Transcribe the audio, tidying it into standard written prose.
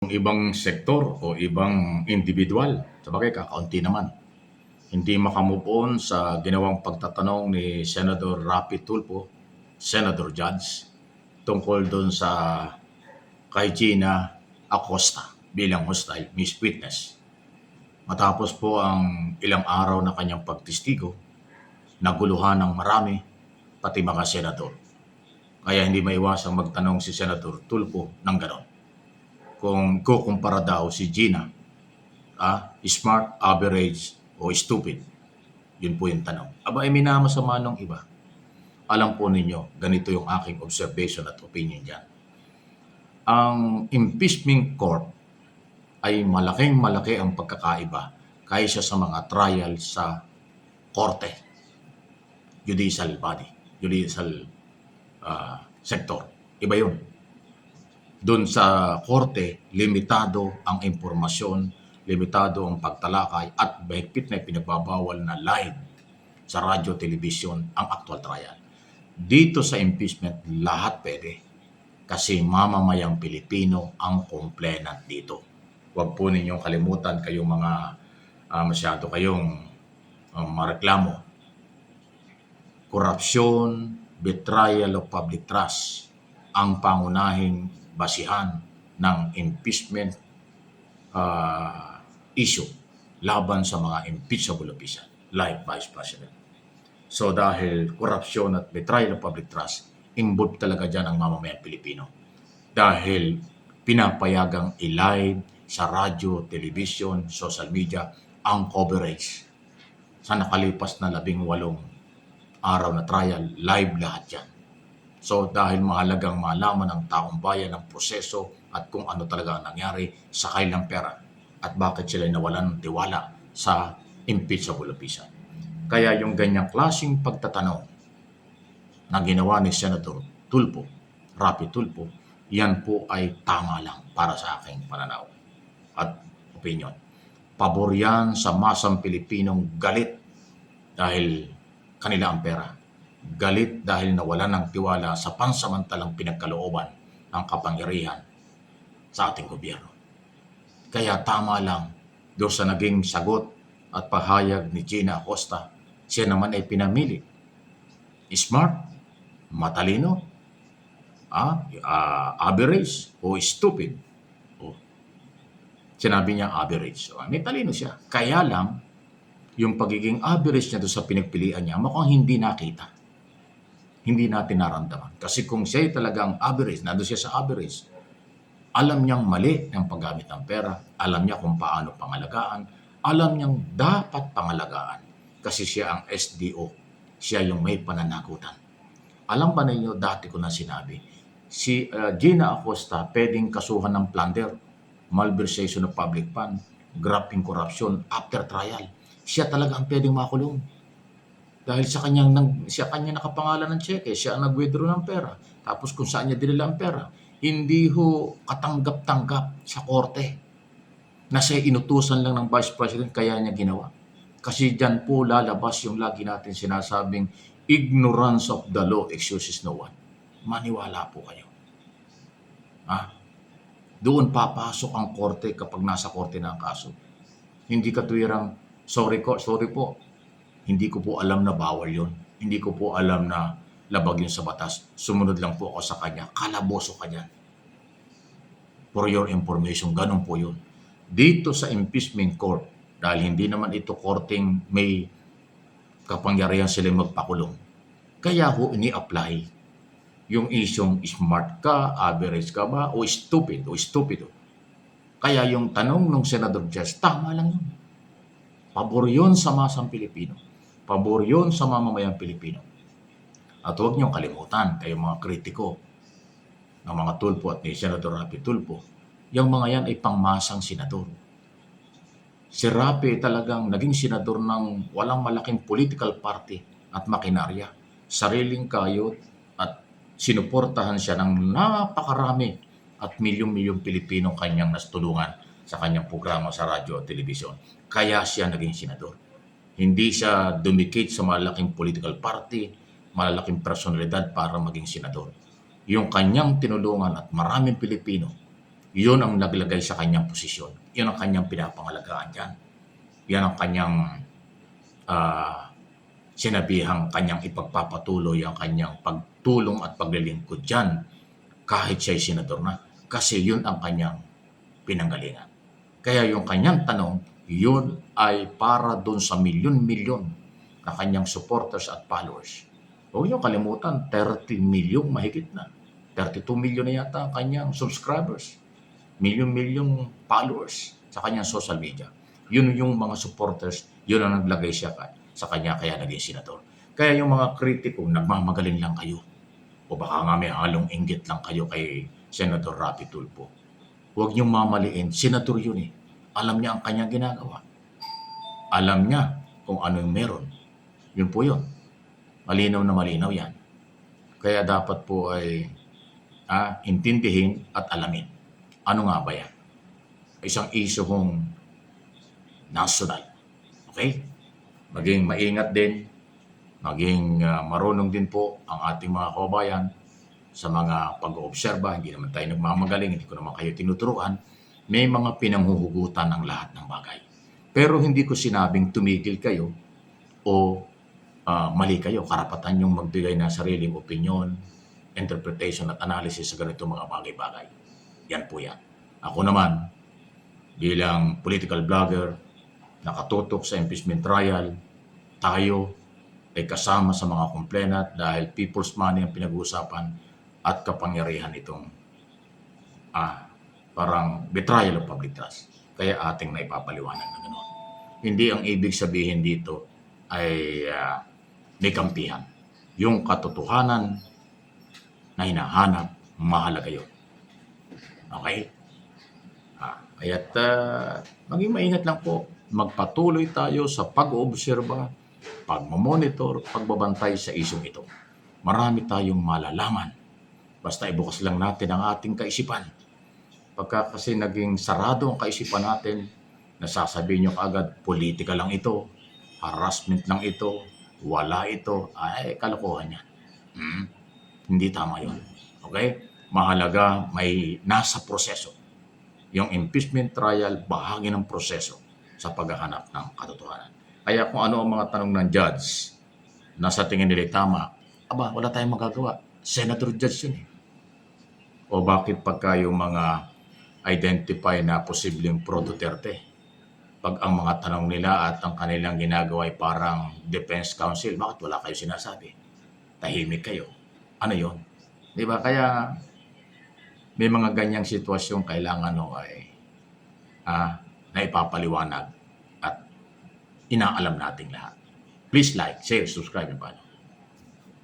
Yung ibang sektor o ibang individual, sabagay kakaunti naman, hindi maka-move on sa ginawang pagtatanong ni Senador Rapi Tulfo, Senator Judge, tungkol doon sa kay Gina Acosta bilang hostile Miss Witness. Matapos po ang ilang araw na kanyang pagtistigo, naguluhan ng marami, pati mga senador. Kaya hindi maiwasang magtanong si Senator Tulfo ng ganon. Kung kukumpara daw si Gina, smart, average, o stupid. Yun po yung tanong. Aba, ay minamasama ng iba. Alam po ninyo, ganito yung aking observation at opinion dyan. Ang impeachment court ay malaking malaki ang pagkakaiba kaysa sa mga trial sa korte, judicial body, judicial sector. Iba yun. Doon sa korte, limitado ang impormasyon, limitado ang pagtalakay at mahigpit na pinagbabawal na live sa radyo, television ang actual trial. Dito sa impeachment, lahat pwede. Kasi mamamayang Pilipino ang complainant dito. Huwag po ninyong kalimutan kayong mga masyado kayong mareklamo. Korupsyon, betrayal of public trust ang pangunahing basihan ng impeachment issue laban sa mga impeachable official like Vice President. So dahil korupsyon at betrayal of public trust, involved talaga dyan ang mamamayang Pilipino. Dahil pinapayagang i-live sa radyo, television, social media ang coverage. Sa nakalipas na 18 araw na trial, live lahat yan. So dahil mahalagang malaman ng taong bayan ang proseso at kung ano talaga ang nangyari sa kanilang pera at bakit sila nawalan ng tiwala sa impeachable official. Kaya yung ganyang klaseng pagtatanong na ginawa ni Senator Tulfo, Rapi Tulfo, yan po ay tama lang para sa aking pananaw at opinion. Pabor yan sa masang Pilipinong galit dahil kanila ang pera. Galit dahil nawalan ng tiwala sa pansamantalang pinagkalooban ng kapangyarihan sa ating gobyerno. Kaya tama lang doon sa naging sagot at pahayag ni Gina Acosta, siya naman ay pinamili. Smart, matalino, average o stupid. Sinabi niya average. So, may talino siya. Kaya lang, yung pagiging average niya doon sa pinagpilian niya, mukhang hindi nakita. Hindi natin naramdaman. Kasi kung siya talagang average, nandun siya sa average, alam niyang mali ang paggamit ng pera, alam niya kung paano pangalagaan, alam niyang dapat pangalagaan. Kasi siya ang SDO, siya yung may pananagutan. Alam ba ninyo, dati ko na sinabi, si Gina Acosta pwedeng kasuhan ng plunder, malversation of public fund, graft corruption after trial. Siya talaga ang pwedeng makulong. Dahil sa kanya nakapangalan ng cheque, siya ang nag-withdraw ng pera. Tapos kung saan niya dinala ang pera, hindi ho katanggap-tanggap sa korte na siya inutusan lang ng Vice President kaya niya ginawa. Kasi dyan po lalabas yung lagi natin sinasabing ignorance of the law excuses no one. Maniwala po kayo. Doon papasok ang korte kapag nasa korte na ang kaso. Hindi katwirang, sorry po, hindi ko po alam na bawal yun. Hindi ko po alam na labag yun sa batas. Sumunod lang po ako sa kanya. Kalaboso ka dyan. For your information, ganun po yun. Dito sa impeachment court, dahil hindi naman ito korteng may kapangyarihan sila magpakulong. Kaya ho ini-apply yung isyong smart ka, average ka ba, o stupid, Kaya yung tanong ng Senador Judge, tama lang yun. Pabor yun sa masang Pilipino. Pabor yun sa mamamayang Pilipino. At huwag niyong kalimutan, kayong mga kritiko ng mga Tulfo at ni Senador Rapi Tulfo, yung mga yan ay pangmasang senador. Si Rapi talagang naging senador ng walang malaking political party at makinarya. Sariling kayot at sinuportahan siya ng napakarami at milyong-milyong Pilipinong kanyang nastulungan sa kanyang programa sa radyo at telebisyon. Kaya siya naging senador. Hindi siya dumikit sa malaking political party, malalaking personalidad para maging senador. Yung kanyang tinulungan at maraming Pilipino Yun ang naglagay sa kanyang posisyon. Yun ang kanyang pinapangalagaan dyan. Yan ang kanyang ah, sinabihang kanyang ipagpapatuloy ang kanyang pagtulong at paglilingkod dyan kahit siya'y senador na. Kasi yun ang kanyang pinanggalingan. Kaya yung kanyang tanong, yun ay para dun sa milyon-milyon na kanyang supporters at followers. Huwag niyo kalimutan, 30 milyon mahigit na. 32 milyon na yata ang kanyang subscribers. Milyon-milyong followers sa kanyang social media. Yun yung mga supporters, yun ang naglagay siya sa kanya kaya naging senador. Kaya yung mga kritiko, nagmamagaling lang kayo. O baka nga may halong inggit lang kayo kay Senator Rapi Tulfo. Huwag niyong mamaliin, senador yun eh. Alam niya ang kanyang ginagawa. Alam niya kung ano yung meron. Yun po yun. Malinaw na malinaw yan. Kaya dapat po ay intindihin at alamin. Ano nga ba yan? Isang issue kong national. Okay? Maging maingat din, maging marunong din po ang ating mga kababayan sa mga pag-oobserba. Hindi naman tayo nagmamagaling, hindi ko naman kayo tinuturuan. May mga pinanghuhugutan ng lahat ng bagay. Pero hindi ko sinabing tumigil kayo o mali kayo. Karapatan yung magbigay ng sariling opinion, interpretation at analysis sa ganito mga bagay-bagay. Yan po yan. Ako naman, bilang political blogger, nakatutok sa impeachment trial, tayo ay kasama sa mga complainant dahil people's money ang pinag-uusapan at kapangyarihan itong parang betrayal of public trust. Kaya ating naipapaliwanag na gano'n. Hindi ang ibig sabihin dito ay may kampihan. Yung katotohanan na hinahanap, mahalaga yun. Okay? Kaya't maging maingat lang po. Magpatuloy tayo sa pag-oobserba, pagmamonitor, pagbabantay sa isyong ito. Marami tayong malalaman. Basta ibukas lang natin ang ating kaisipan. Pagka kasi naging sarado ang kaisipan natin, nasasabihin nyo kaagad, politika lang ito, harassment lang ito, wala ito, ay kalokohan yan. Hindi tama yun. Okay? Mahalaga may nasa proseso. Yung impeachment trial, bahagi ng proseso sa paghahanap ng katotohanan. Kaya kung ano ang mga tanong ng judge na sa tingin nila tama, wala tayong magagawa. Senator judge yun eh. O bakit pagka yung mga identify na posibleng pro-Duterte, pag ang mga tanong nila at ang kanilang ginagawa ay parang defense counsel, bakit wala kayo sinasabi? Tahimik kayo. Ano yun? Di ba? Kaya may mga ganyang sitwasyon kailangan ay naipapaliwanag at inaalam nating lahat. Please like, share, subscribe, and follow.